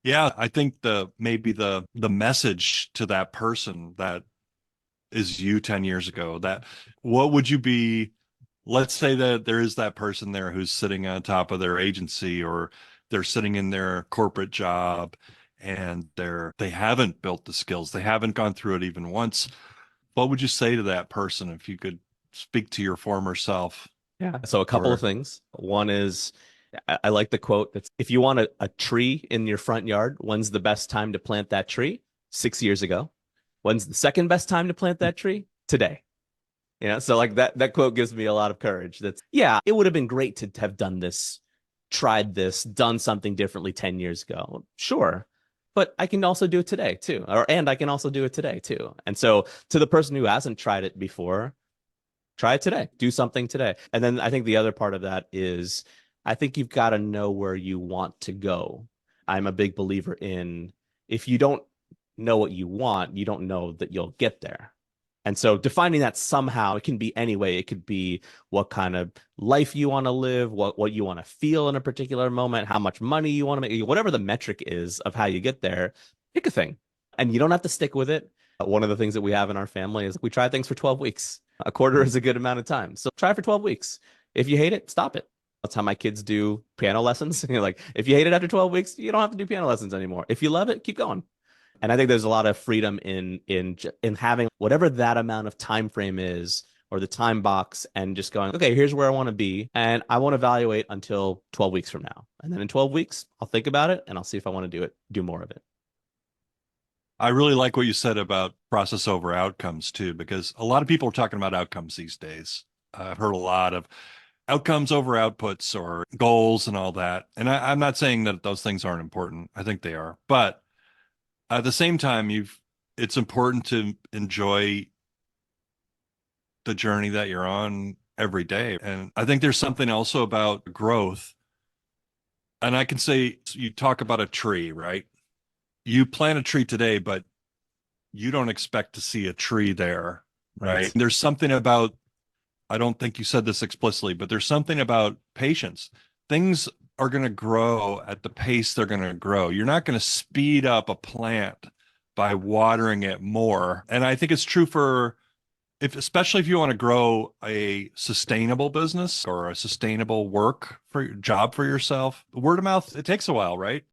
Yeah, I think maybe the message to that person that is you 10 years ago, that what would you be? Let's say that there is that person there who's sitting on top of their agency, or they're sitting in their corporate job, and they haven't built the skills. They haven't gone through it even once. What would you say to that person if you could speak to your former self? Yeah. So a couple of Or things. One is I like the quote that's if you want a tree in your front yard, when's the best time to plant that tree? 6 years ago. When's the second best time to plant that tree? Today. So like that quote gives me a lot of courage. That's yeah, it would have been great to have done this, tried this, done something differently 10 years ago. Sure. But I can also do it today too. And I can also do it today too. And so to the person who hasn't tried it before, try it today. Do something today. And then I think the other part of that is I think you've got to know where you want to go. I'm a big believer in if you don't know what you want, you don't know that you'll get there. And so defining that somehow, it can be any way. It could be what kind of life you want to live, what you want to feel in a particular moment, how much money you want to make, whatever the metric is of how you get there, pick a thing. And you don't have to stick with it. One of the things that we have in our family is we try things for 12 weeks. A quarter is a good amount of time. So try for 12 weeks. If you hate it, stop it. That's how my kids do piano lessons. Like, if you hate it after 12 weeks, you don't have to do piano lessons anymore. If you love it, keep going. And I think there's a lot of freedom in having whatever that amount of time frame is or the time box and just going, okay, here's where I want to be. And I won't evaluate until 12 weeks from now. And then in 12 weeks, I'll think about it and I'll see if I want to do more of it. I really like what you said about process over outcomes too, because a lot of people are talking about outcomes these days. I've heard a lot of outcomes over outputs or goals and all that. And I'm not saying that those things aren't important. I think they are. But at the same time, it's important to enjoy the journey that you're on every day. And I think there's something also about growth. And I can say, you talk about a tree, right? You plant a tree today, but you don't expect to see a tree there, right? Right. There's something about, I don't think you said this explicitly, but there's something about patience. Things are going to grow at the pace they're going to grow. You're not going to speed up a plant by watering it more. And I think it's true for, especially if you want to grow a sustainable business or a sustainable work for job for yourself. Word of mouth, it takes a while, right?